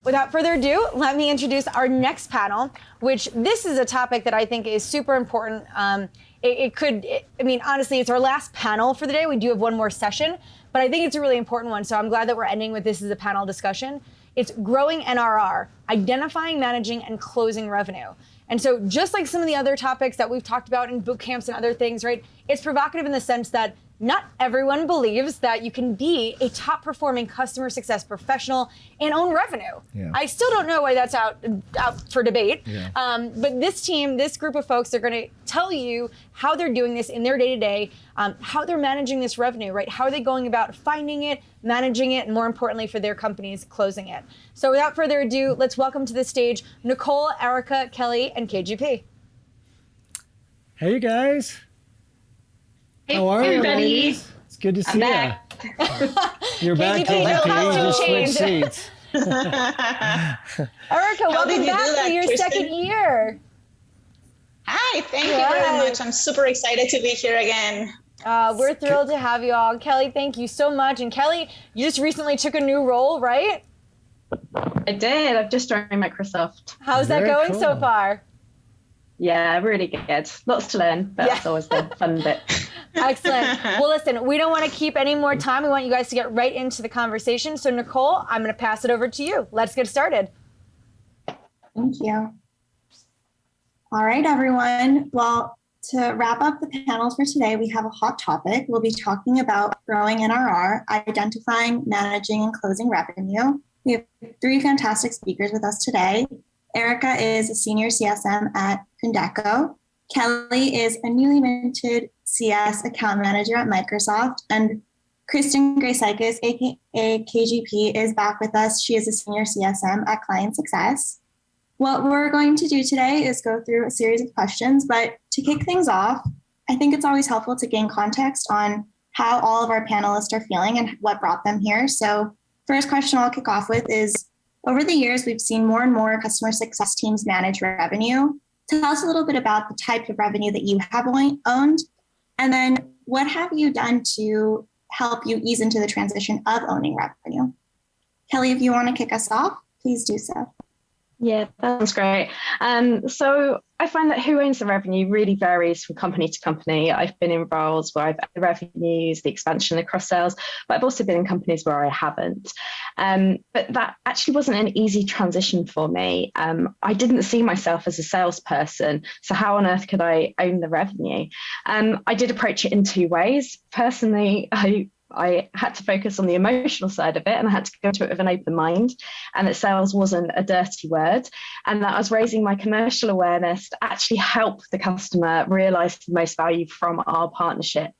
Without further ado, let me introduce our next panel, which this is a topic that I think is super important. Honestly, it's our last panel for the day. We do have one more session, but I think it's a really important one. So I'm glad that we're ending with this as a panel discussion. It's growing NRR, identifying, managing, and closing revenue. And so just like some of the other topics that we've talked about in boot camps and other things, right? It's provocative in the sense that not everyone believes that you can be a top performing customer success professional and own revenue. Yeah. I still don't know why that's out for debate. Yeah. But this team, this group of folks, they're gonna tell you how they're doing this in their day-to-day, how they're managing this revenue, right? How are they going about finding it, managing it, and more importantly for their companies, closing it. So without further ado, let's welcome to the stage Nicole, Erica, Kelly, and KGP. Hey, you guys. How are you, ladies? It's good to see you. You're back, KGP. You just switched seats. Erica, welcome back for your second year. Hi, thank you very much. I'm super excited to be here again. We're thrilled to have you all. Kelly, thank you so much. And Kelly, you just recently took a new role, right? I did. I've just joined Microsoft. How's that going so far? Yeah, really good. Lots to learn, but that's always the fun bit. Excellent. Well, listen, we don't want to keep any more time. We want you guys to get right into the conversation. So, Nicole, I'm going to pass it over to you. Let's get started. Thank you. All right, everyone. Well, to wrap up the panels for today, we have a hot topic. We'll be talking about growing NRR, identifying, managing, and closing revenue. We have three fantastic speakers with us today. Erica is a senior CSM at Condeco. Kelly is a newly minted CS account manager at Microsoft. And Kristen Graceikis, aka KGP, is back with us. She is a senior CSM at Client Success. What we're going to do today is go through a series of questions, but to kick things off, I think it's always helpful to gain context on how all of our panelists are feeling and what brought them here. So first question I'll kick off with is, over the years, we've seen more and more customer success teams manage revenue. Tell us a little bit about the type of revenue that you have owned, and then what have you done to help you ease into the transition of owning revenue? Kelly, if you want to kick us off, please do so. Yeah, that sounds great. So I find that who owns the revenue really varies from company to company. I've been in roles where I've owned the revenues, the expansion, the cross sales, but I've also been in companies where I haven't. But that actually wasn't an easy transition for me. I didn't see myself as a salesperson, so how on earth could I own the revenue? I did approach it in two ways. Personally, I had to focus on the emotional side of it, and I had to go to it with an open mind, and that sales wasn't a dirty word, and that I was raising my commercial awareness to actually help the customer realize the most value from our partnership.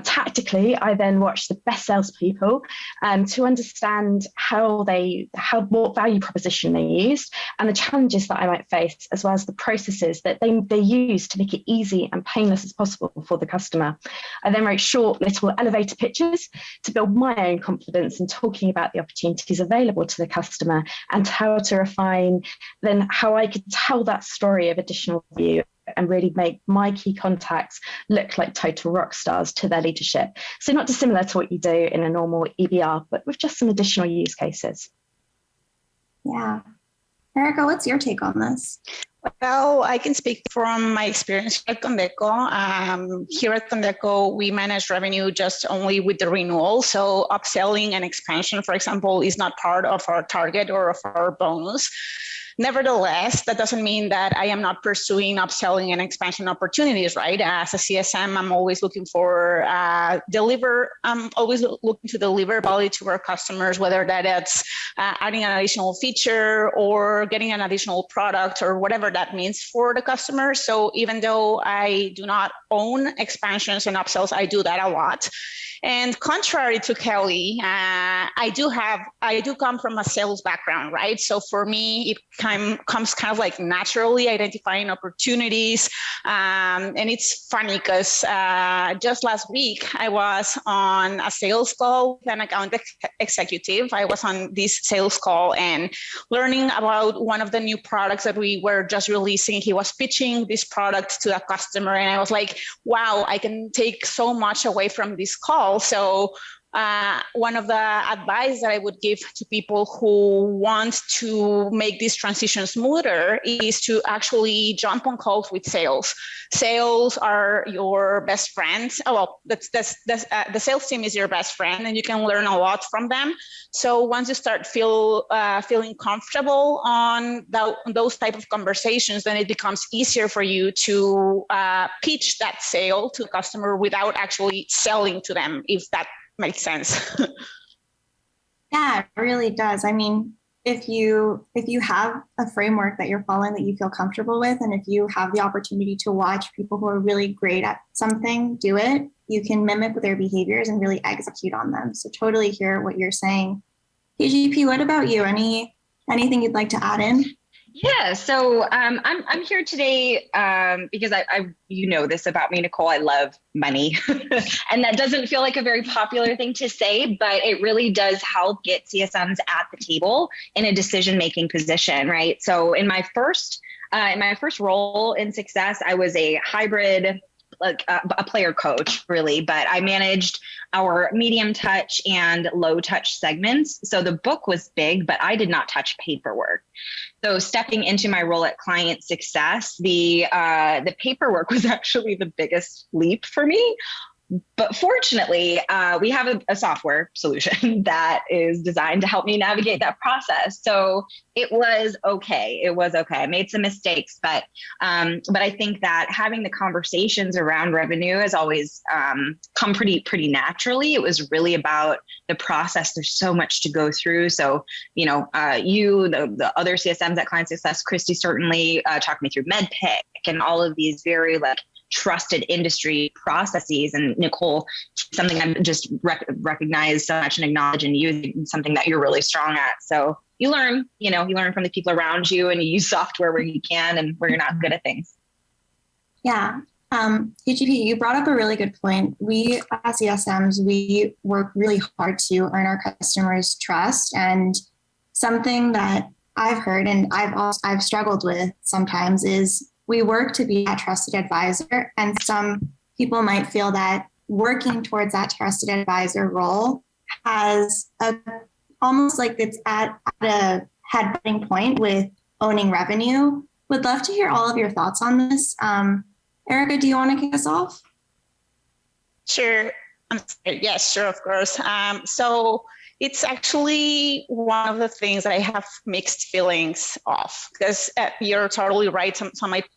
Tactically, I then watched the best salespeople to understand what value proposition they used and the challenges that I might face, as well as the processes that they use to make it easy and painless as possible for the customer. I then wrote short little elevator pitches to build my own confidence in talking about the opportunities available to the customer and how to refine then how I could tell that story of additional value and really make my key contacts look like total rock stars to their leadership. So not dissimilar to what you do in a normal EBR, but with just some additional use cases. Yeah. Erica, what's your take on this? Well, I can speak from my experience at Condeco. Here at Condeco, we manage revenue just only with the renewal. So upselling and expansion, for example, is not part of our target or of our bonus. Nevertheless, that doesn't mean that I am not pursuing upselling and expansion opportunities, right? As a CSM, I'm always looking for I'm always looking to deliver value to our customers, whether that's adding an additional feature or getting an additional product or whatever that means for the customer. So even though I do not own expansions and upsells, I do that a lot. And contrary to Kelly, I do come from a sales background, right? So for me, it comes kind of like naturally identifying opportunities. And it's funny because just last week, I was on a sales call with an account executive. I was on this sales call and learning about one of the new products that we were just releasing. He was pitching this product to a customer. And I was like, wow, I can take so much away from this call. So one of the advice that I would give to people who want to make this transition smoother is to actually jump on calls with sales. Sales are your best friends. Oh, well, the sales team is your best friend, and you can learn a lot from them. So once you start feeling comfortable on those type of conversations, then it becomes easier for you to pitch that sale to the customer without actually selling to them, if that makes sense. Yeah, it really does. I mean, if you have a framework that you're following that you feel comfortable with, and if you have the opportunity to watch people who are really great at something do it, you can mimic their behaviors and really execute on them. So totally hear what you're saying. KGP, what about you? Anything you'd like to add in? Yeah, so I'm here today because I you know this about me, Nicole. I love money, and that doesn't feel like a very popular thing to say, but it really does help get CSMs at the table in a decision-making position, right? So in my first role in Success, I was a hybrid, like a player coach, really, but I managed our medium touch and low touch segments. So the book was big, but I did not touch paperwork. So stepping into my role at Client Success, the paperwork was actually the biggest leap for me. But fortunately, we have a software solution that is designed to help me navigate that process. So it was okay. I made some mistakes, but I think that having the conversations around revenue has always come pretty naturally. It was really about the process. There's so much to go through. So, you know, the other CSMs at Client Success, Christy certainly talked me through MedPick and all of these very trusted industry processes. And Nicole, something I'm just recognize so much and acknowledge and use, something that you're really strong at. So you learn from the people around you, and you use software where you can and where you're not good at things. Yeah. KGP, you brought up a really good point. We as CSMs, we work really hard to earn our customers' trust. And something that I've heard and I've struggled with sometimes is we work to be a trusted advisor, and some people might feel that working towards that trusted advisor role has almost like it's at a headbutting point with owning revenue. Would love to hear all of your thoughts on this. Erica, do you want to kick us off? Sure. Yes, sure, of course. So it's actually one of the things that I have mixed feelings of, because you're totally right.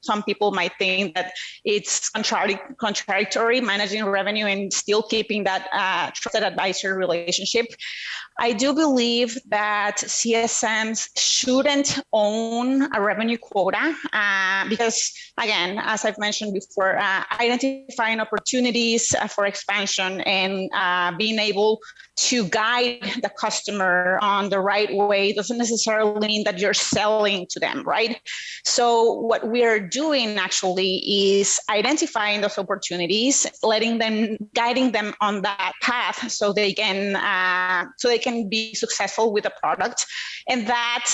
Some people might think that it's contradictory managing revenue and still keeping that trusted advisor relationship. I do believe that CSMs shouldn't own a revenue quota because, again, as I've mentioned before, identifying opportunities for expansion and being able to guide the customer on the right way doesn't necessarily mean that you're selling to them, right? So what we're doing actually is identifying those opportunities, guiding them on that path so they can be successful with the product. And that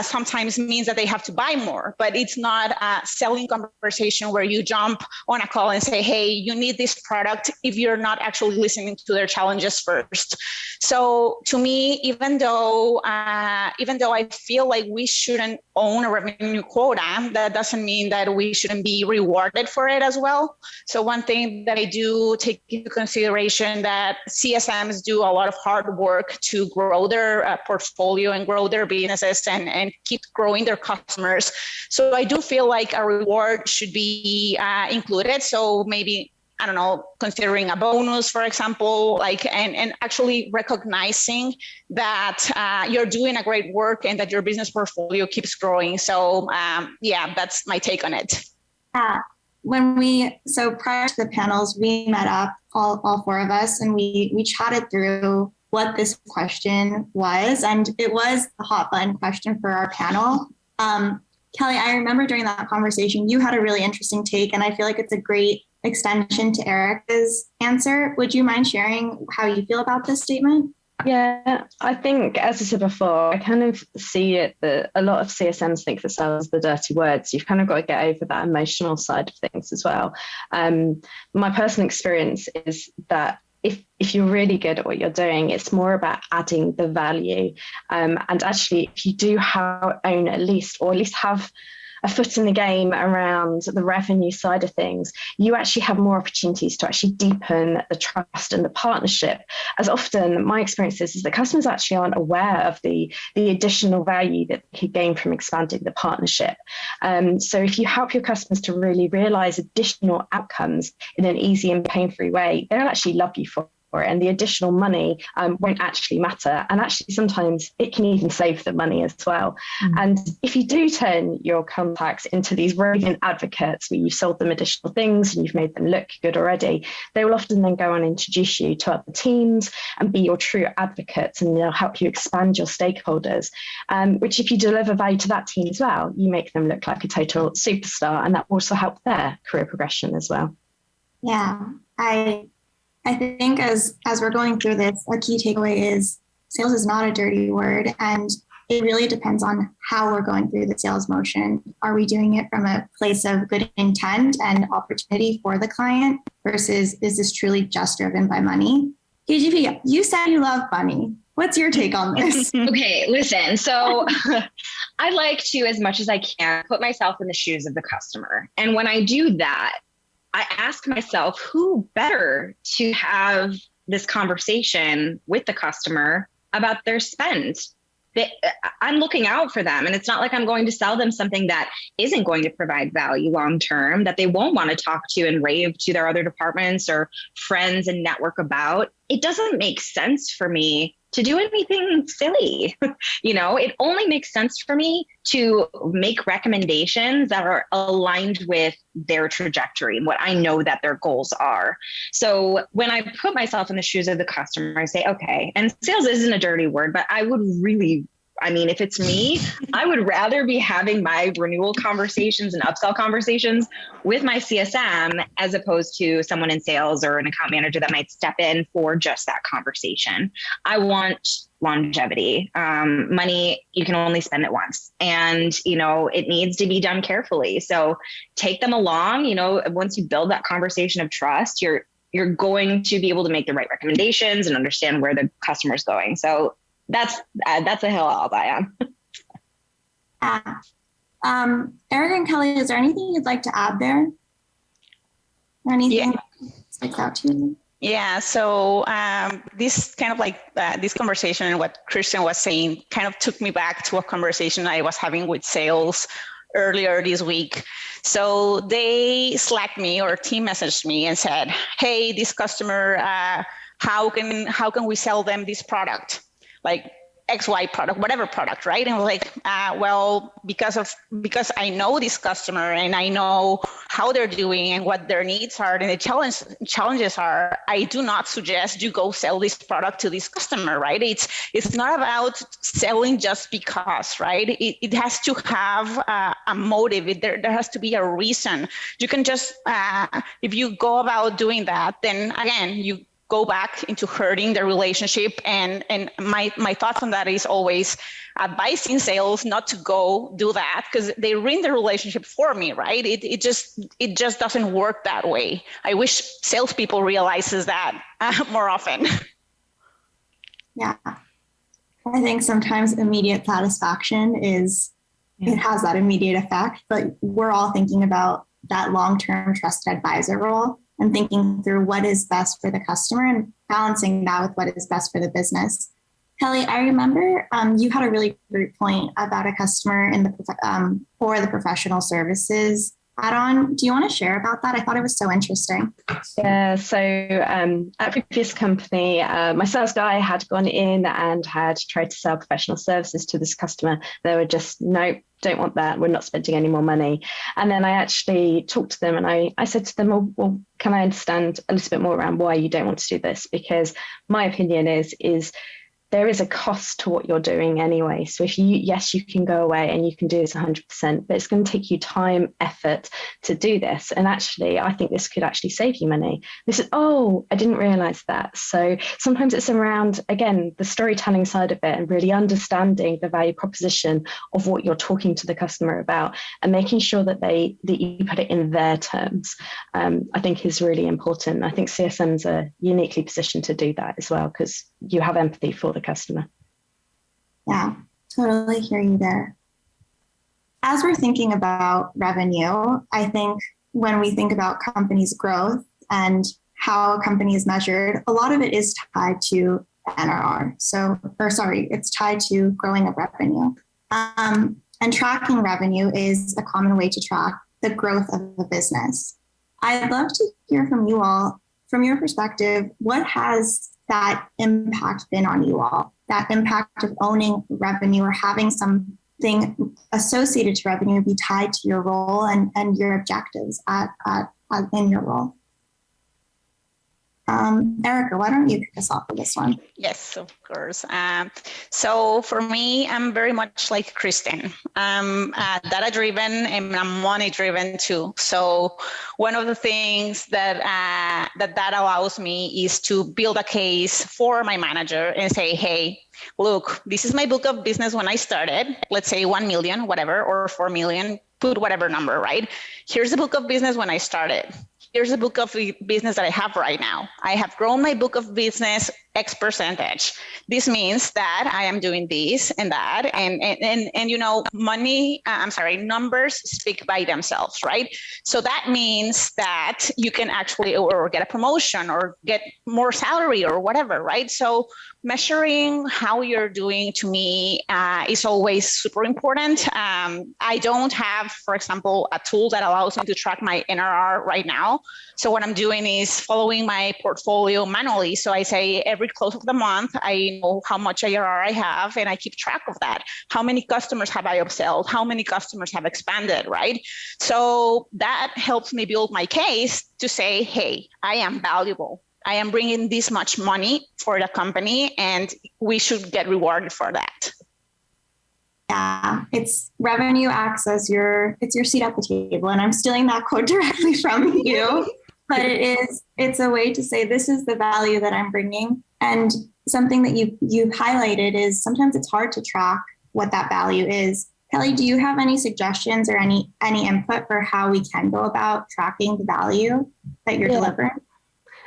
sometimes means that they have to buy more, but it's not a selling conversation where you jump on a call and say, hey, you need this product, if you're not actually listening to their challenges first. So to me, even though I feel like we shouldn't own a revenue quota, that doesn't mean that we shouldn't be rewarded for it as well. So one thing that I do take into consideration that CSMs do a lot of hard work to grow their portfolio and grow their businesses and keep growing their customers. So I do feel like a reward should be included. So maybe, I don't know, considering a bonus, for example, and actually recognizing that you're doing a great work and that your business portfolio keeps growing. So that's my take on it. So prior to the panels, we met up, all four of us, and we chatted through what this question was, and it was the hot button question for our panel. Kelly, I remember during that conversation, you had a really interesting take, and I feel like it's a great extension to Erica's answer. Would you mind sharing how you feel about this statement? Yeah, I think, as I said before, I kind of see it that a lot of CSMs think that sales are the dirty words. You've kind of got to get over that emotional side of things as well. My personal experience is that if you're really good at what you're doing, it's more about adding the value. And actually, if you do own at least have a foot in the game around the revenue side of things, you actually have more opportunities to actually deepen the trust and the partnership. As often, my experience is that customers actually aren't aware of the additional value that they could gain from expanding the partnership. So if you help your customers to really realize additional outcomes in an easy and pain-free way, they'll actually love you for it. And the additional money won't actually matter. And actually, sometimes it can even save them money as well. Mm-hmm. And if you do turn your contacts into these roving advocates where you've sold them additional things and you've made them look good already, they will often then go on and introduce you to other teams and be your true advocates, and they'll help you expand your stakeholders, which if you deliver value to that team as well, you make them look like a total superstar, and that will also help their career progression as well. Yeah, I think as we're going through this, a key takeaway is sales is not a dirty word, and it really depends on how we're going through the sales motion. Are we doing it from a place of good intent and opportunity for the client versus is this truly just driven by money? KGP, you said you love money. What's your take on this? Okay, listen. So I like to, as much as I can, put myself in the shoes of the customer. And when I do that, I ask myself, who better to have this conversation with the customer about their spend? I'm looking out for them. And it's not like I'm going to sell them something that isn't going to provide value long term, that they won't want to talk to and rave to their other departments or friends and network about. It doesn't make sense for me to do anything silly. It only makes sense for me to make recommendations that are aligned with their trajectory and what I know that their goals are. So when I put myself in the shoes of the customer, I say, okay, and sales isn't a dirty word, but I would really, if it's me, I would rather be having my renewal conversations and upsell conversations with my CSM as opposed to someone in sales or an account manager that might step in for just that conversation. I want longevity. Money, you can only spend it once, and, it needs to be done carefully. So take them along. Once you build that conversation of trust, you're going to be able to make the right recommendations and understand where the customer's going. So that's a hill I'll die on. Eric and Kelly, is there anything you'd like to add there? Or anything that sticks out to you? Yeah, so this kind of this conversation and what Christian was saying kind of took me back to a conversation I was having with sales earlier this week. So they Slacked me or team messaged me and said, hey, this customer, how can we sell them this product? Like XY product, whatever product, right? And we're like, because I know this customer and I know how they're doing and what their needs are and the challenges are, I do not suggest you go sell this product to this customer, right? It's not about selling just because, right? It has to have a motive. There has to be a reason. You can just, if you go about doing that, then again, you go back into hurting the relationship. And my thoughts on that is always advising sales not to go do that because they ruin the relationship for me, right? It just doesn't work that way. I wish salespeople realizes that more often. Yeah. I think sometimes immediate satisfaction it has that immediate effect, but we're all thinking about that long-term trusted advisor role and thinking through what is best for the customer and balancing that with what is best for the business. Kelly, I remember you had a really great point about a customer in the for the professional services add-on. Do you want to share about that? I thought it was so interesting. Yeah, so at a previous company, my sales guy had gone in and had tried to sell professional services to this customer. They were just, nope, don't want that. We're not spending any more money. And then I actually talked to them and I said to them, well, can I understand a little bit more around why you don't want to do this? Because my opinion is there is a cost to what you're doing anyway. So if you can go away and you can do this 100%, but it's going to take you time, effort to do this. And actually, I think this could actually save you money. This is, oh, I didn't realize that. So sometimes it's around, again, the storytelling side of it and really understanding the value proposition of what you're talking to the customer about and making sure that you put it in their terms, I think is really important. I think CSMs are uniquely positioned to do that as well, because you have empathy for the customer. Yeah, totally hear you there. As we're thinking about revenue, I think when we think about companies' growth and how a company is measured, a lot of it is tied to NRR. It's tied to growing of revenue. And tracking revenue is a common way to track the growth of a business. I'd love to hear from you all, from your perspective, what has that impact been on you all? That impact of owning revenue or having something associated to revenue be tied to your role and your objectives in your role. Erica, why don't you kick us off with this one? Yes, of course. So for me, I'm very much like Kristen. I'm data-driven and I'm money-driven too. So one of the things that allows me is to build a case for my manager and say, hey, look, this is my book of business when I started, let's say 1 million, whatever, or 4 million, put whatever number, right? Here's the book of business when I started. Here's the book of business that I have right now. I have grown my book of business X percentage. This means that I am doing this and that, and you know, numbers speak by themselves, right? So that means that you can actually or get a promotion or get more salary or whatever, right? So measuring how you're doing to me is always super important. I don't have, for example, a tool that allows me to track my NRR right now. So what I'm doing is following my portfolio manually. So I say every close of the month, I know how much ARR I have and I keep track of that. How many customers have I upsold? How many customers have expanded, right? So that helps me build my case to say, hey, I am valuable. I am bringing this much money for the company and we should get rewarded for that. Yeah, it's revenue acts as it's your seat at the table. And I'm stealing that quote directly from you, but it's a way to say, this is the value that I'm bringing. And something that you highlighted is sometimes it's hard to track what that value is. Kelly, do you have any suggestions or any input for how we can go about tracking the value that you're delivering?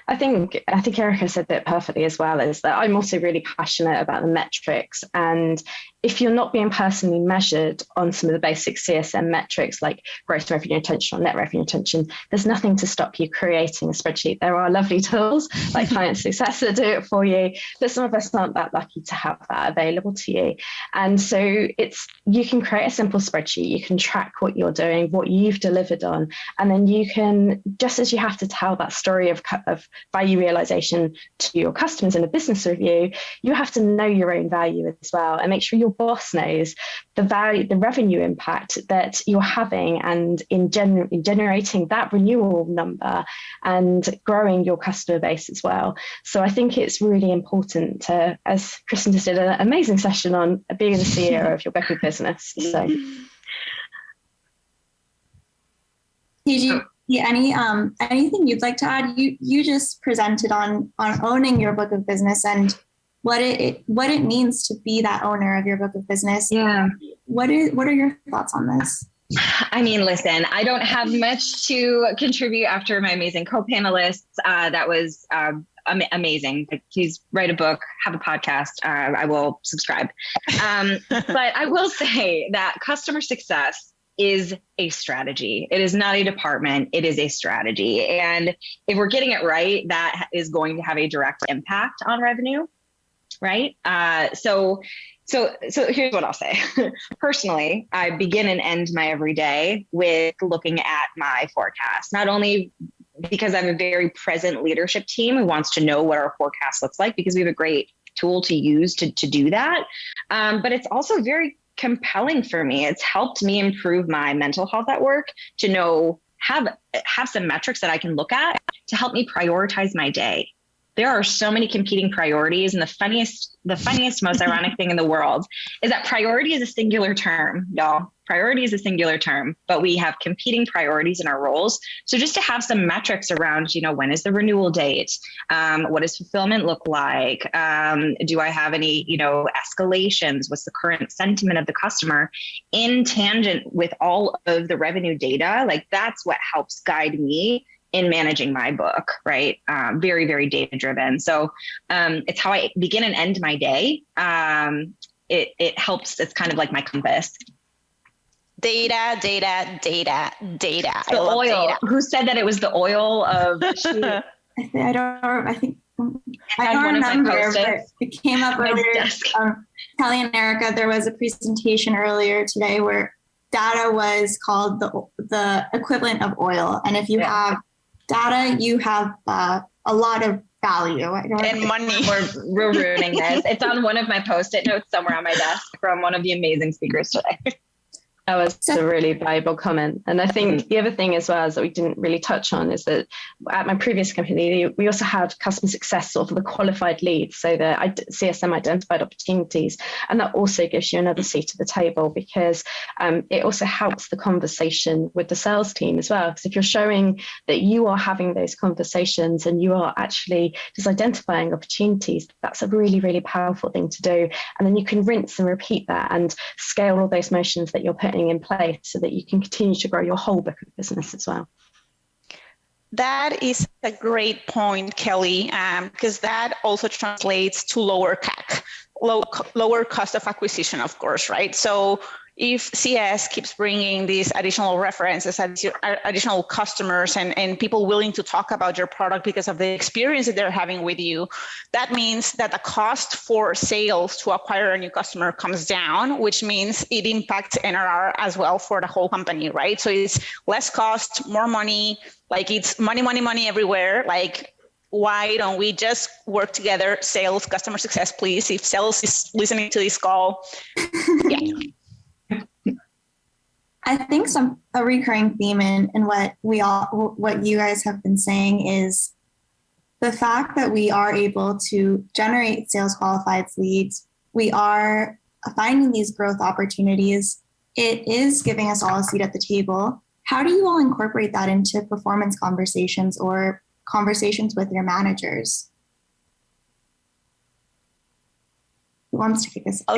I think Erica said that perfectly as well, is that I'm also really passionate about the metrics. And if you're not being personally measured on some of the basic CSM metrics like gross revenue retention or net revenue retention, there's nothing to stop you creating a spreadsheet. There are lovely tools like Client Success that do it for you, but some of us aren't that lucky to have that available to you. And so you can create a simple spreadsheet, you can track what you're doing, what you've delivered on, and then you can, just as you have to tell that story of value realization to your customers in a business review, you have to know your own value as well and make sure your boss knows the value, the revenue impact that you're having, and in generating that renewal number and growing your customer base as well. So I think it's really important to, as Kristen just did an amazing session on being the CEO of your book of business. So anything you'd like to add? You just presented on owning your book of business and what it means to be that owner of your book of business. Yeah. What are your thoughts on this? I mean, listen, I don't have much to contribute after my amazing co-panelists. That was amazing. Like, please write a book, have a podcast. I will subscribe. But I will say that customer success is a strategy. It is not a department. It is a strategy. And if we're getting it right, that is going to have a direct impact on revenue, right? So here's what I'll say. Personally, I begin and end my every day with looking at my forecast, not only because I have a very present leadership team who wants to know what our forecast looks like, because we have a great tool to use to do that. But it's also very compelling for me. It's helped me improve my mental health at work, to have some metrics that I can look at to help me prioritize my day. there are so many competing priorities. And the funniest, most ironic thing in the world is that priority is a singular term, y'all. Priority is a singular term, but we have competing priorities in our roles. So just to have some metrics around, when is the renewal date? What does fulfillment look like? Do I have any, escalations? What's the current sentiment of the customer in tangent with all of the revenue data? Like that's what helps guide me in managing my book, right? Very, very data driven. So it's how I begin and end my day. It helps. It's kind of like my compass. Data. The oil. Data. Who said that it was the oil of? I don't remember, but it came up earlier. Kelly and Erica, there was a presentation earlier today where data was called the equivalent of oil, and if you have data, you have a lot of value. And money. We're ruining this. It's on one of my Post-it notes somewhere on my desk from one of the amazing speakers today. That was a really valuable comment. And I think the other thing as well is that we didn't really touch on is that at my previous company, we also had customer success sort of the qualified lead. So the CSM identified opportunities. And that also gives you another seat at the table because it also helps the conversation with the sales team as well. Because if you're showing that you are having those conversations and you are actually just identifying opportunities, that's a really, really powerful thing to do. And then you can rinse and repeat that and scale all those motions that you're putting in place so that you can continue to grow your whole book of business as well. That is a great point, Kelly, because that also translates to lower CAC, lower cost of acquisition, of course, right? So if CS keeps bringing these additional references, additional customers and people willing to talk about your product because of the experience that they're having with you, that means that the cost for sales to acquire a new customer comes down, which means it impacts NRR as well for the whole company, right? So it's less cost, more money, like it's money everywhere. Like, why don't we just work together? Sales, customer success, please. If sales is listening to this call, yeah. I think a recurring theme in what you guys have been saying is the fact that we are able to generate sales qualified leads. We are finding these growth opportunities. It is giving us all a seat at the table. How do you all incorporate that into performance conversations or conversations with your managers? Who wants to kick us off?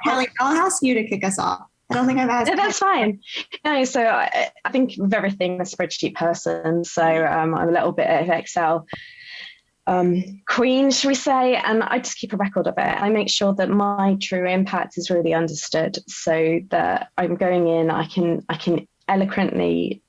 Kelly, I'll ask you to kick us off. I don't think I've asked. No, that's fine. No, so I think with everything, I'm a spreadsheet person. So I'm a little bit of Excel queen, should we say? And I just keep a record of it. I make sure that my true impact is really understood so that I'm going in, I can eloquently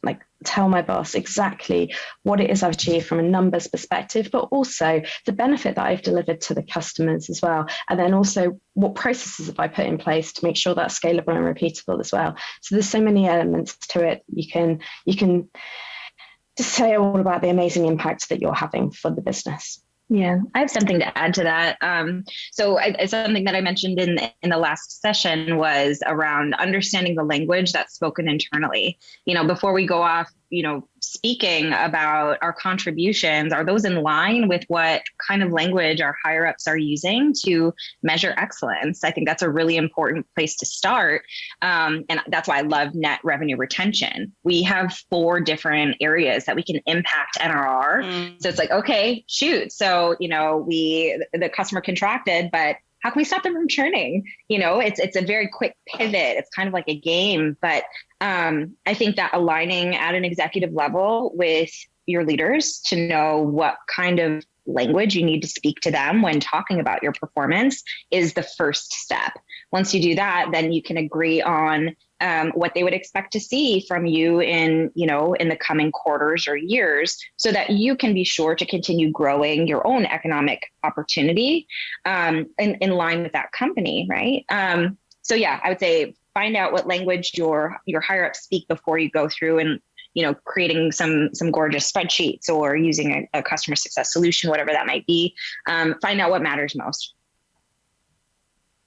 tell my boss exactly what it is I've achieved from a numbers perspective, but also the benefit that I've delivered to the customers as well. And then also what processes have I put in place to make sure that's scalable and repeatable as well. So there's so many elements to it. You can just say all about the amazing impact that you're having for the business. Yeah, I have something to add to that. So something that I mentioned in the last session was around understanding the language that's spoken internally. Before we go off, speaking about our contributions, are those in line with what kind of language our higher ups are using to measure excellence? I think that's a really important place to start. And that's why I love net revenue retention. We have 4 different areas that we can impact NRR. So it's like, okay, shoot. So, the customer contracted, but how can we stop them from churning? It's a very quick pivot. It's kind of like a game, but I think that aligning at an executive level with your leaders to know what kind of language you need to speak to them when talking about your performance is the first step. Once you do that, then you can agree on what they would expect to see from you in the coming quarters or years, so that you can be sure to continue growing your own economic opportunity in line with that company, right? So yeah, I would say find out what language your higher ups speak before you go through and creating some gorgeous spreadsheets or using a customer success solution, whatever that might be. Find out what matters most.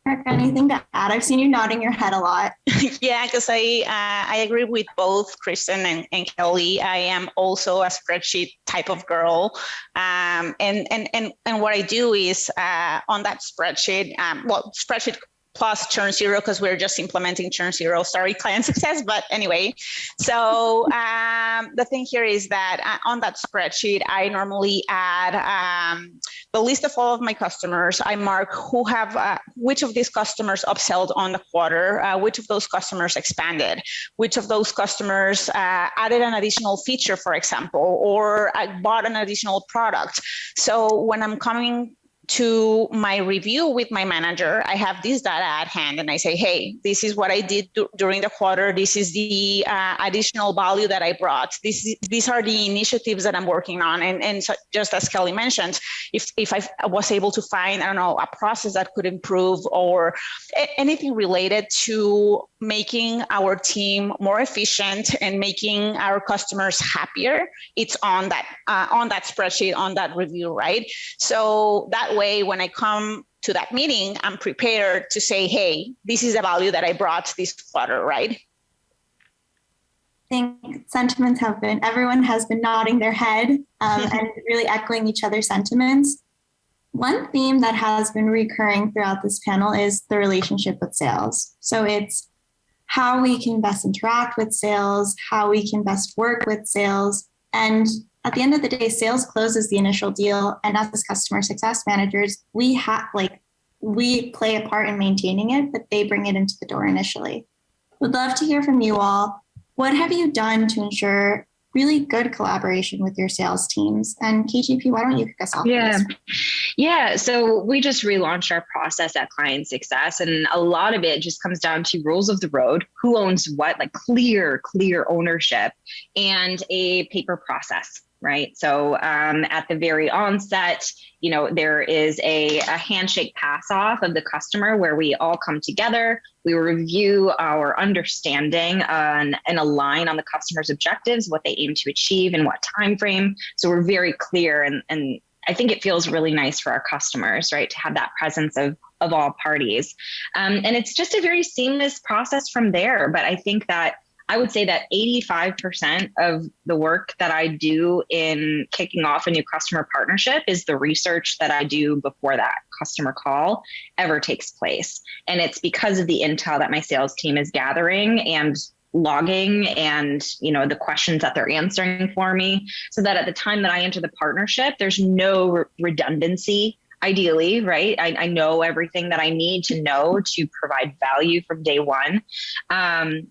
Erica, anything to add? I've seen you nodding your head a lot. Yeah, because I agree with both Kristen and Kelly. I am also a spreadsheet type of girl, and what I do is on that spreadsheet, spreadsheet plus churn zero, because we're just implementing churn zero. Sorry, client success, but anyway. So the thing here is that on that spreadsheet, I normally add the list of all of my customers. I mark who have which of these customers upselled on the quarter, which of those customers expanded, which of those customers added an additional feature, for example, or bought an additional product. So when I'm coming to my review with my manager, I have this data at hand and I say, hey, this is what I did during the quarter. This is the additional value that I brought. These are the initiatives that I'm working on. And so just as Kelly mentioned, if I was able to find, I don't know, a process that could improve or anything related to making our team more efficient and making our customers happier, it's on that spreadsheet, on that review, right? So that way, when I come to that meeting, I'm prepared to say, hey, this is the value that I brought this quarter, right? I think sentiments everyone has been nodding their head and really echoing each other's sentiments. One theme that has been recurring throughout this panel is the relationship with sales. So it's how we can best interact with sales, how we can best work with sales. And at the end of the day, sales closes the initial deal. And as customer success managers, we play a part in maintaining it, but they bring it into the door initially. Would love to hear from you all. What have you done to ensure really good collaboration with your sales teams? And KGP, why don't you kick us off? Yeah. So we just relaunched our process at Client Success, and a lot of it just comes down to rules of the road, who owns what, like clear ownership, and a paper process. Right. So at the very onset, there is a handshake pass off of the customer where we all come together, we review our understanding and align on the customer's objectives, what they aim to achieve in what time frame. So we're very clear, and I think it feels really nice for our customers, right, to have that presence of all parties. And it's just a very seamless process from there. But I think that I would say that 85% of the work that I do in kicking off a new customer partnership is the research that I do before that customer call ever takes place. And it's because of the intel that my sales team is gathering and logging and, the questions that they're answering for me, so that at the time that I enter the partnership, there's no redundancy. Ideally, right? I know everything that I need to know to provide value from day one.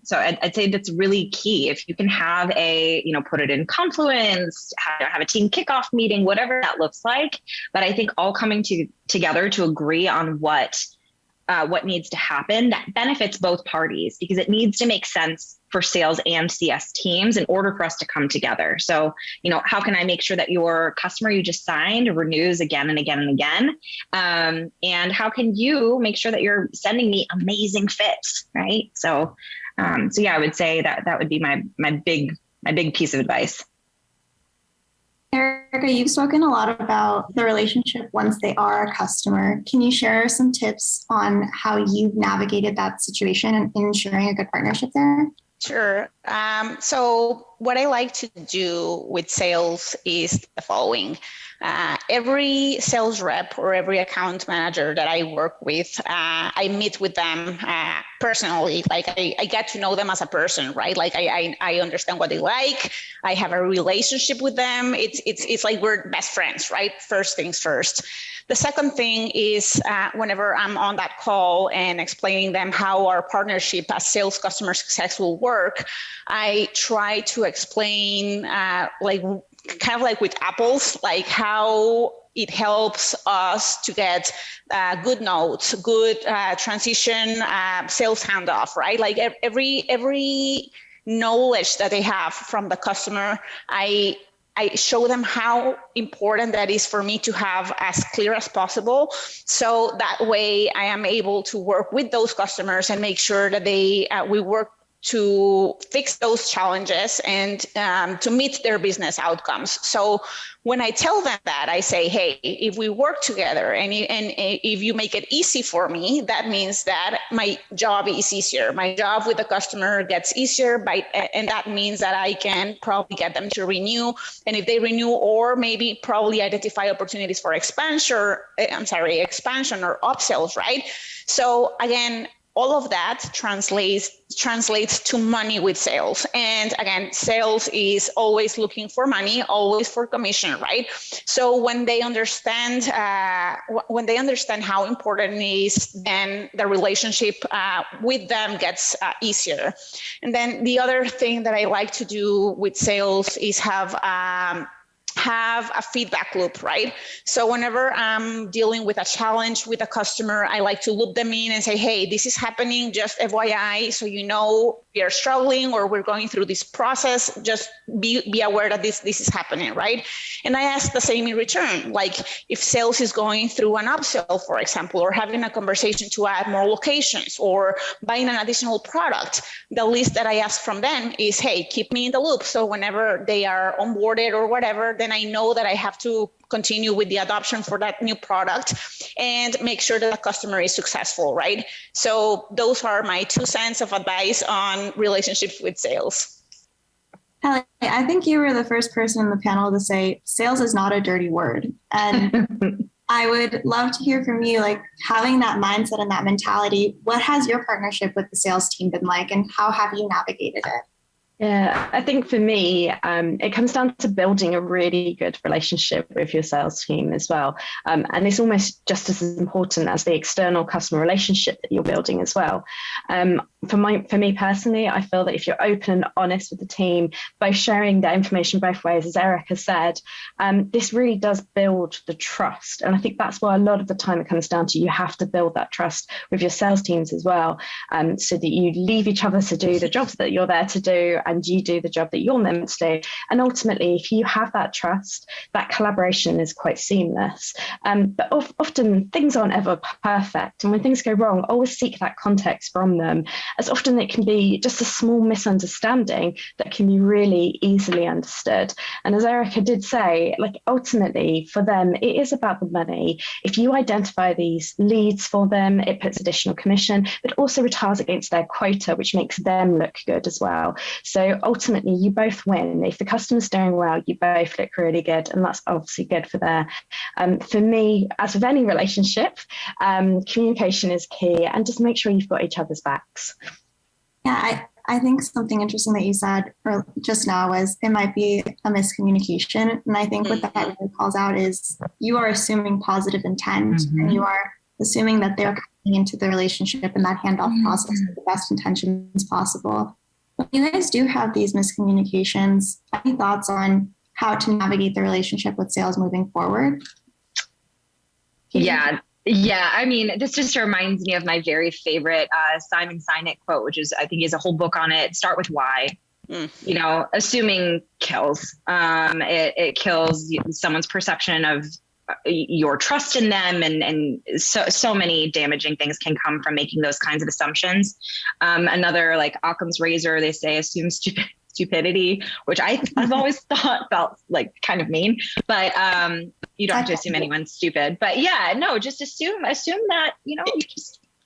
So I'd say that's really key. If you can have put it in Confluence, have a team kickoff meeting, whatever that looks like. But I think all coming together to agree on what needs to happen, that benefits both parties, because it needs to make sense for sales and CS teams in order for us to come together. So, how can I make sure that your customer you just signed renews again and again and again? And how can you make sure that you're sending me amazing fits, right? So yeah, I would say that would be my big piece of advice. Erica, you've spoken a lot about the relationship once they are a customer. Can you share some tips on how you've navigated that situation and ensuring a good partnership there? Sure. So what I like to do with sales is the following. Every sales rep or every account manager that I work with, I meet with them personally. Like I get to know them as a person, right? Like I understand what they like. I have a relationship with them. It's like we're best friends, right? First things first. The second thing is whenever I'm on that call and explaining them how our partnership as sales customer success will work, I try to explain kind of like with apples, like how it helps us to get good notes, good transition, sales handoff, right? Like every knowledge that they have from the customer, I show them how important that is for me to have as clear as possible. So that way I am able to work with those customers and make sure that we work to fix those challenges and to meet their business outcomes. So when I tell them that, I say, hey, if we work together and if you make it easy for me, that means that my job is easier. My job with the customer gets easier, and that means that I can probably get them to renew. And if they renew, or maybe probably identify opportunities for expansion or upsells, right? So again, all of that translates to money with sales. And again, sales is always looking for money, always for commission, right? So when they understand how important it is, then the relationship with them gets easier. And then the other thing that I like to do with sales is have a feedback loop, right? So whenever I'm dealing with a challenge with a customer, I like to loop them in and say, hey, this is happening, just FYI, so you know we are struggling or we're going through this process, just be aware that this is happening, right? And I ask the same in return, like if sales is going through an upsell, for example, or having a conversation to add more locations or buying an additional product, the least that I ask from them is, hey, keep me in the loop. So whenever they are onboarded or whatever, then I know that I have to continue with the adoption for that new product and make sure that the customer is successful, right? So those are my 2 cents of advice on relationships with sales. Kelly, I think you were the first person in the panel to say sales is not a dirty word. And I would love to hear from you, like having that mindset and that mentality, what has your partnership with the sales team been like and how have you navigated it? Yeah, I think for me, it comes down to building a really good relationship with your sales team as well. And it's almost just as important as the external customer relationship that you're building as well. For me personally, I feel that if you're open and honest with the team, both sharing the information both ways, as Erica said, this really does build the trust. And I think that's why a lot of the time it comes down to you have to build that trust with your sales teams as well, so that you leave each other to do the jobs that you're there to do and you do the job that you're meant to do. And ultimately, if you have that trust, that collaboration is quite seamless. But often things aren't ever perfect. And when things go wrong, always seek that context from them, as often it can be just a small misunderstanding that can be really easily understood. And as Erica did say, like ultimately for them, it is about the money. If you identify these leads for them, it puts additional commission, but also retires against their quota, which makes them look good as well. So ultimately, you both win. If the customer's doing well, you both look really good, and that's obviously good for their. For me, as with any relationship, communication is key, and just make sure you've got each other's backs. Yeah, I think something interesting that you said just now was it might be a miscommunication, and I think what that really calls out is you are assuming positive intent, and you are assuming that they're coming into the relationship and that handoff process with the best intentions possible. When you guys do have these miscommunications, any thoughts on how to navigate the relationship with sales moving forward? Yeah. I mean, this just reminds me of my very favorite Simon Sinek quote, which is, I think he has a whole book on it. Start with why. You know, assuming kills. It kills someone's perception of your trust in them, and so many damaging things can come from making those kinds of assumptions. Another, like Occam's razor, they say assume stupidity, which I've always thought felt like kind of mean, but you don't have to assume anyone's stupid. But yeah, no, just assume that, you know,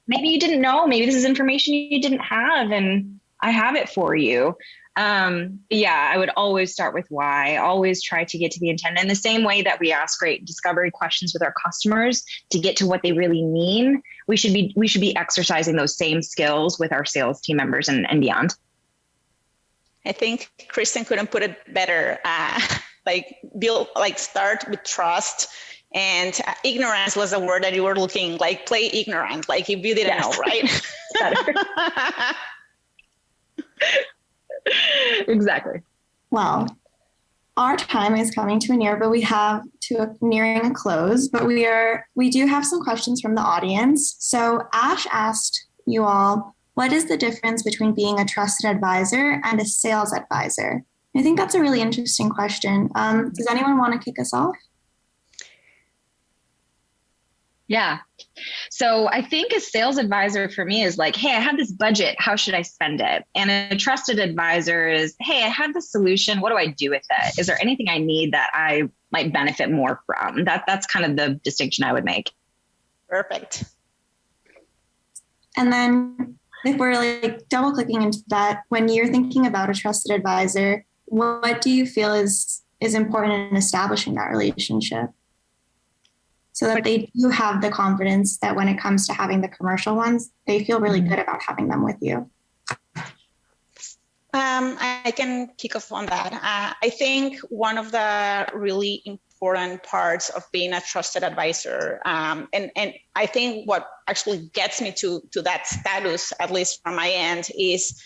maybe you didn't know, maybe this is information you didn't have and I have it for you. Yeah, I would always start with why, always try to get to the intent. In the same way that we ask great discovery questions with our customers to get to what they really mean, we should be exercising those same skills with our sales team members and beyond. I think Kristen couldn't put it better. Start with trust, and ignorance was the word that you were looking, like play ignorant, like if you didn't know, right? Exactly. Well, our time is coming to an end, but we have nearing a close, but we do have some questions from the audience. So Ash asked you all, what is the difference between being a trusted advisor and a sales advisor? I think that's a really interesting question. Does anyone want to kick us off? Yeah. So I think a sales advisor for me is like, hey, I have this budget. How should I spend it? And a trusted advisor is, hey, I have this solution. What do I do with it? Is there anything I need that I might benefit more from? That's kind of the distinction I would make. Perfect. And then if we're like double clicking into that, when you're thinking about a trusted advisor, what do you feel is important in establishing that relationship so that they do have the confidence that when it comes to having the commercial ones, they feel really good about having them with you? I can kick off on that. I think one of the really important parts of being a trusted advisor, and I think what actually gets me to that status, at least from my end, is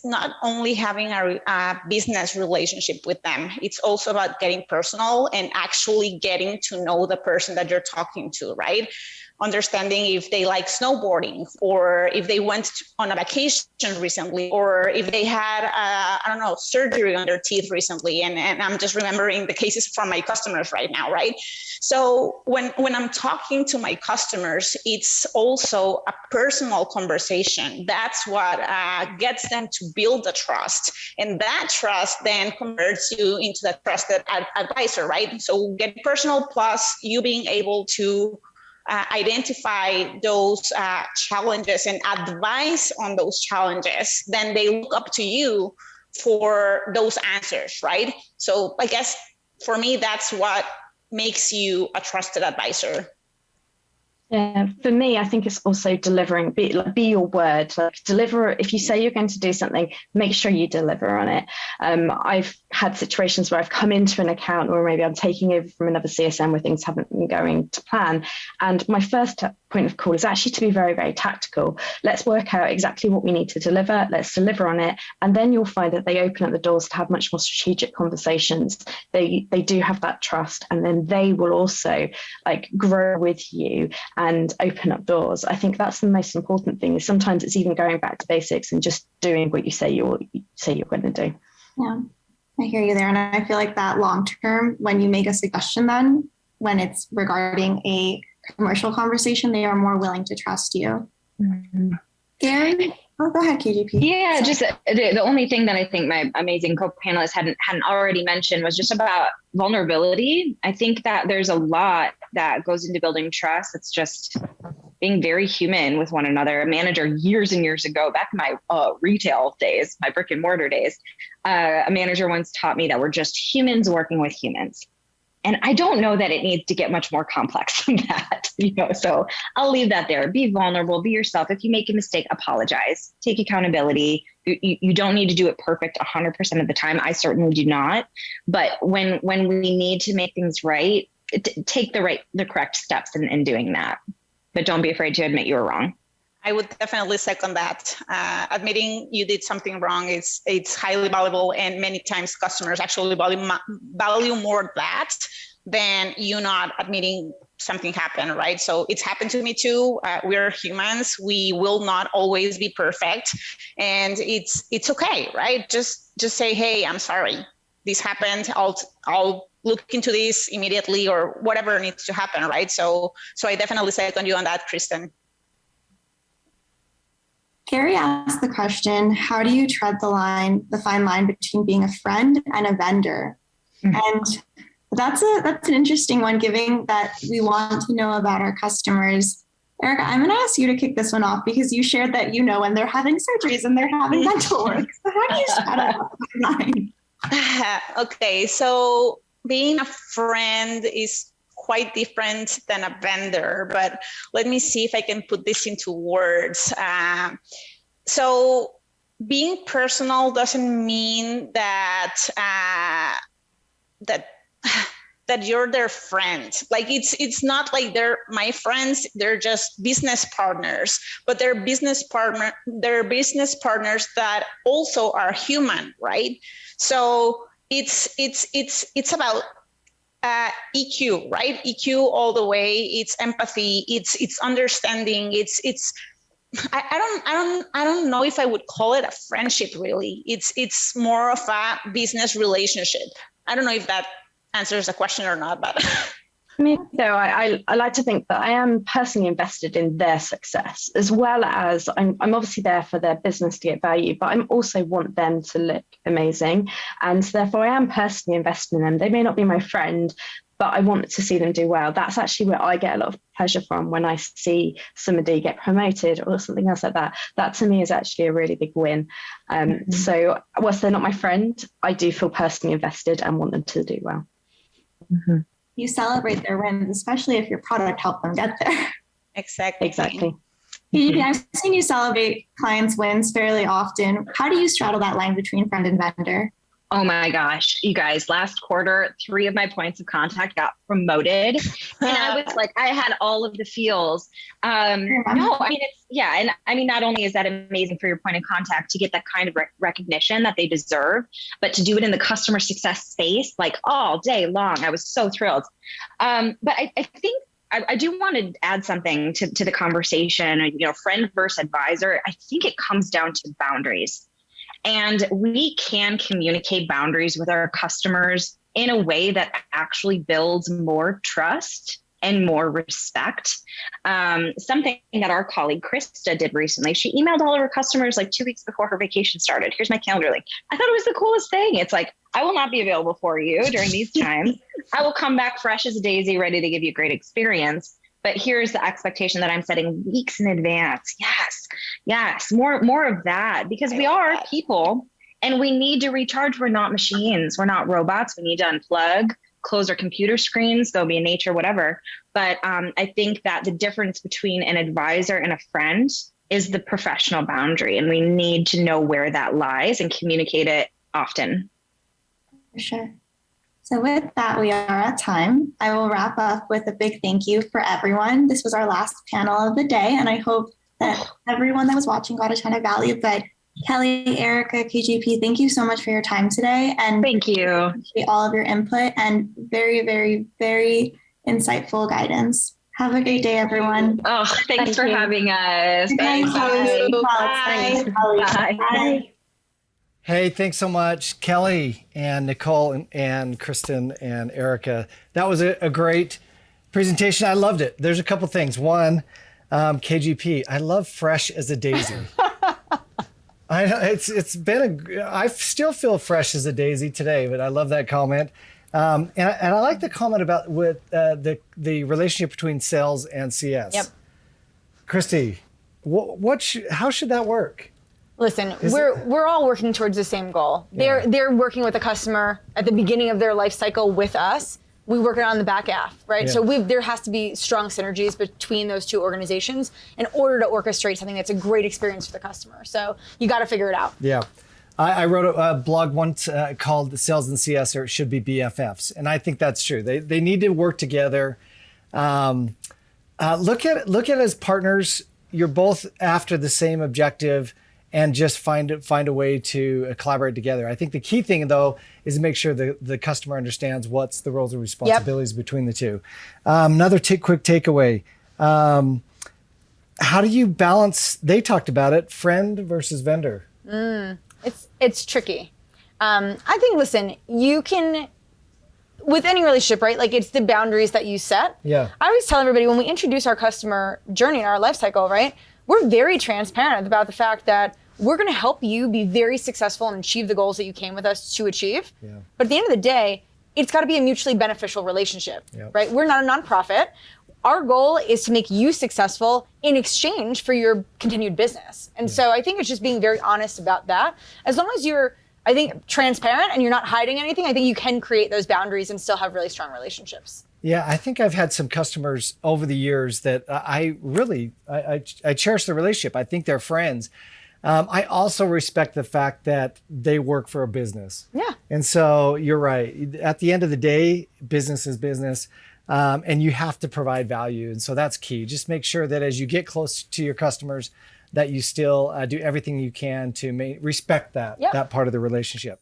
not only having a business relationship with them, it's also about getting personal and actually getting to know the person that you're talking to, right? Understanding if they like snowboarding, or if they went on a vacation recently, or if they had, surgery on their teeth recently. And I'm just remembering the cases from my customers right now, right? So when I'm talking to my customers, it's also a personal conversation. That's what gets them to build the trust. And that trust then converts you into that trusted advisor, right? So get personal plus you being able to identify those challenges and advise on those challenges, then they look up to you for those answers, right? So I guess for me, that's what makes you a trusted advisor. Yeah, for me, I think it's also delivering, be your word, like deliver. If you say you're going to do something, make sure you deliver on it. I've had situations where I've come into an account, or maybe I'm taking over from another CSM where things haven't been going to plan. And my first point of call is actually to be very, very tactical. Let's work out exactly what we need to deliver. Let's deliver on it. And then you'll find that they open up the doors to have much more strategic conversations. They do have that trust, and then they will also like grow with you and open up doors. I think that's the most important thing. Is sometimes it's even going back to basics and just doing what you say you're going to do. Yeah, I hear you there. And I feel like that long term, when you make a suggestion, then when it's regarding a commercial conversation, they are more willing to trust you. Mm-hmm. Gary? Oh, go ahead, KGP. Yeah, sorry. Just the only thing that I think my amazing co-panelists hadn't already mentioned was just about vulnerability. I think that there's a lot that goes into building trust. It's just being very human with one another. A manager years and years ago, back in my retail days, my brick and mortar days, a manager once taught me that we're just humans working with humans. And I don't know that it needs to get much more complex than that, so I'll leave that there. Be vulnerable, be yourself. If you make a mistake, apologize, take accountability. You don't need to do it perfect 100% of the time. I certainly do not. But when we need to make things right, take the correct steps in doing that. But don't be afraid to admit you were wrong. I would definitely second that. Admitting you did something wrong it's highly valuable, and many times customers actually value more that than you not admitting something happened, right? So it's happened to me too. We're humans. We will not always be perfect, and it's okay, right? Just say, hey, I'm sorry. This happened. I'll look into this immediately, or whatever needs to happen, right? So I definitely second you on that, Kristen. Gary asked the question, how do you tread the fine line between being a friend and a vendor? Mm-hmm. And that's an interesting one, given that we want to know about our customers. Erica, I'm going to ask you to kick this one off, because you shared that when they're having surgeries and they're having dental work. So how do you straddle that line? Okay, so being a friend is quite different than a vendor, but let me see if I can put this into words. So being personal doesn't mean that that you're their friend. Like it's not like they're my friends, they're just business partners, but they're business partners that also are human, right? So it's about EQ, right? EQ all the way. It's empathy. It's understanding. I don't know if I would call it a friendship. Really, it's more of a business relationship. I don't know if that answers the question or not, but Me too. I like to think that I am personally invested in their success, as well as I'm obviously there for their business to get value, but I also want them to look amazing. And therefore I am personally invested in them. They may not be my friend, but I want to see them do well. That's actually where I get a lot of pleasure from when I see somebody get promoted or something else like that. That to me is actually a really big win. So whilst they're not my friend, I do feel personally invested and want them to do well. Mm-hmm. You celebrate their wins, especially if your product helped them get there. Exactly. I've seen you celebrate clients' wins fairly often. How do you straddle that line between friend and vendor? Oh my gosh, you guys, last quarter, 3 of my points of contact got promoted. And I was like, I had all no, I mean, and I mean, not only is that amazing for your point of contact to get that kind of recognition that they deserve, but to do it in the customer success space, like all day long, I was so thrilled. But I think I do want to add something to the conversation, friend versus advisor. I think it comes down to boundaries. And we can communicate boundaries with our customers in a way that actually builds more trust and more respect. Something that our colleague Krista did recently, she emailed all of her customers like 2 weeks before her vacation started. Here's my calendar link. I thought it was the coolest thing. It's like, I will not be available for you during these times. I will come back fresh as a daisy, ready to give you a great experience. But here's the expectation that I'm setting weeks in advance. Yes, more of that, because we are people and we need to recharge. We're not machines. We're not robots. We need to unplug, close our computer screens, go be in nature, whatever. But I think that the difference between an advisor and a friend is the professional boundary. And we need to know where that lies and communicate it often. For sure. So with that, we are at time. I will wrap up with a big thank you for everyone. This was our last panel of the day, and I hope that everyone that was watching got a ton of value. But Kelly, Erica, KGP, thank you so much for your time today. And thank you. All of your input and very, very, very insightful guidance. Have a great day, everyone. Oh, thanks for having us. Bye. Bye. Hey, thanks so much, Kelly and Nicole and Kristen and Erica. That was a great presentation. I loved it. There's a couple things. One, KGP, I love fresh as a daisy. I still feel fresh as a daisy today, but I love that comment. And I like the comment about the relationship between sales and CS. Yep. Christy, how should that work? Listen, we're all working towards the same goal. Yeah. They're working with the customer at the beginning of their life cycle with us. We work it on the back half, right? Yeah. So there has to be strong synergies between those two organizations in order to orchestrate something that's a great experience for the customer. So you got to figure it out. Yeah. I wrote a blog once called Sales and CS Should Be BFFs. And I think that's true. They need to work together. Look at it as partners. You're both after the same objective, and just find a way to collaborate together. I think the key thing, though, is to make sure the customer understands what's the roles and responsibilities between the two. Another quick takeaway. How do you balance, they talked about it, friend versus vendor? It's tricky. I think, listen, you can, with any relationship, right? Like, it's the boundaries that you set. Yeah. I always tell everybody when we introduce our customer journey and our life cycle, right? We're very transparent about the fact that we're going to help you be very successful and achieve the goals that you came with us to achieve. Yeah. But at the end of the day, it's got to be a mutually beneficial relationship, right? We're not a nonprofit. Our goal is to make you successful in exchange for your continued business. And so I think it's just being very honest about that. As long as you're, I think, transparent and you're not hiding anything, I think you can create those boundaries and still have really strong relationships. Yeah, I think I've had some customers over the years that I cherish the relationship. I think they're friends. I also respect the fact that they work for a business. Yeah. And so you're right. At the end of the day, business is business, and you have to provide value. And so that's key. Just make sure that as you get close to your customers, that you still do everything you can to respect that part of the relationship.